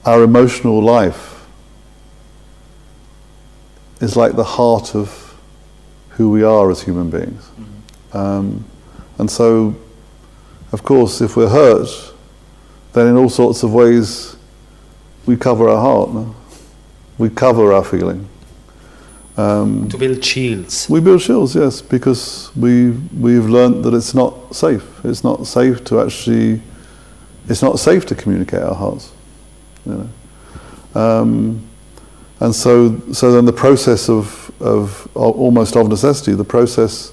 our emotional life is like the heart of who we are as human beings. And so, of course, if we're hurt, then in all sorts of ways we cover our heart, no? We cover our feeling. To build shields. We build shields, yes, because we've learned that it's not safe. It's not safe to actually, it's not safe to communicate our hearts. You know? And so then the process of almost of necessity, the process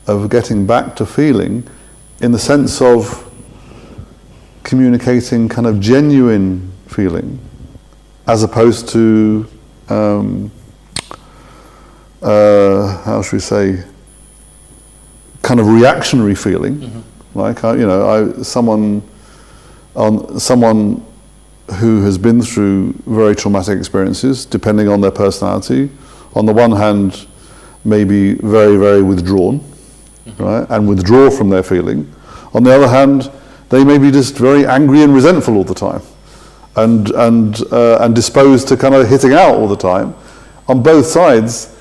of getting back to feeling in the sense of communicating kind of genuine feeling as opposed to how should we say, kind of reactionary feeling, like someone who has been through very traumatic experiences, depending on their personality, on the one hand, may be very, very withdrawn, right, and withdraw from their feeling. On the other hand, they may be just very angry and resentful all the time, and disposed to kind of hitting out all the time. On both sides,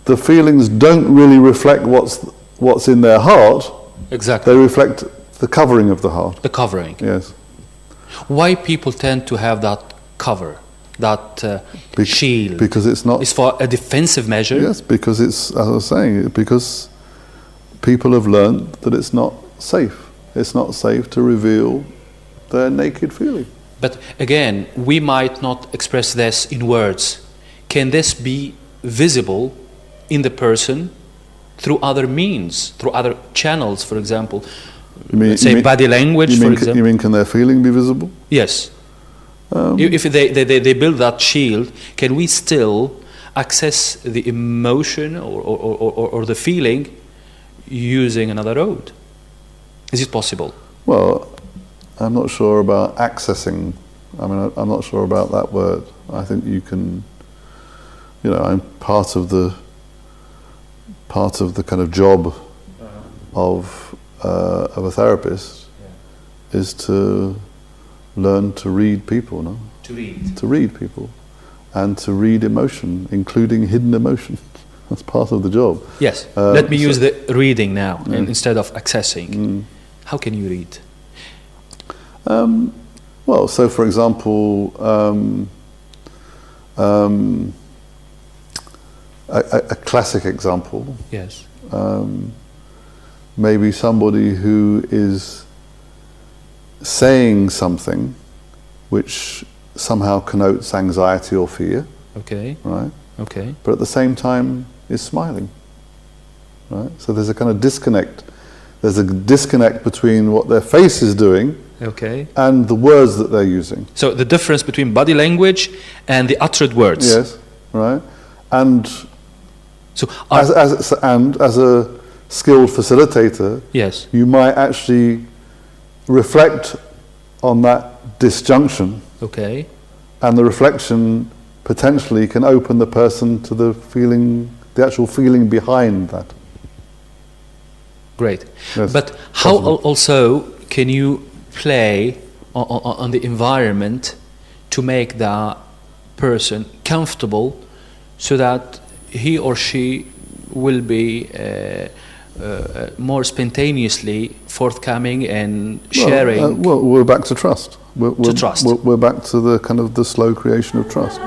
the feelings don't really reflect what's in their heart. Exactly. They reflect the covering of the heart. The covering. Yes. Why people tend to have that cover, that shield? Because it's not... It's for a defensive measure? Yes, because it's, as I was saying, because people have learned that it's not safe. It's not safe to reveal their naked feeling. But again, we might not express this in words. Can this be visible in the person through other means, through other channels, for example? Let's say body language, for example. You mean can their feeling be visible? Yes. If they build that shield, can we still access the emotion or the feeling using another road? Is it possible? Well, I'm not sure about accessing. I mean, I'm not sure about that word. I think you can, I'm part of the kind of job of a therapist is to learn to read people, no? To read people, and to read emotion, including hidden emotion. That's part of the job. Yes. Let me use the reading now instead of accessing. How can you read? Well, so for example, a classic example. Yes. Maybe somebody who is saying something which somehow connotes anxiety or fear. Okay. Right? Okay. But at the same time is smiling. Right? So there's a kind of disconnect. There's a disconnect between what their face is doing and the words that they're using. So the difference between body language and the uttered words. Yes, right. And so as a skilled facilitator, yes, you might actually reflect on that disjunction. Okay. And the reflection potentially can open the person to the feeling, the actual feeling behind that. Great. Yes, but how also can you play on the environment to make the person comfortable so that he or she will be more spontaneously forthcoming and sharing? Well, we're back to trust. To trust. We're back to the kind of the slow creation of trust.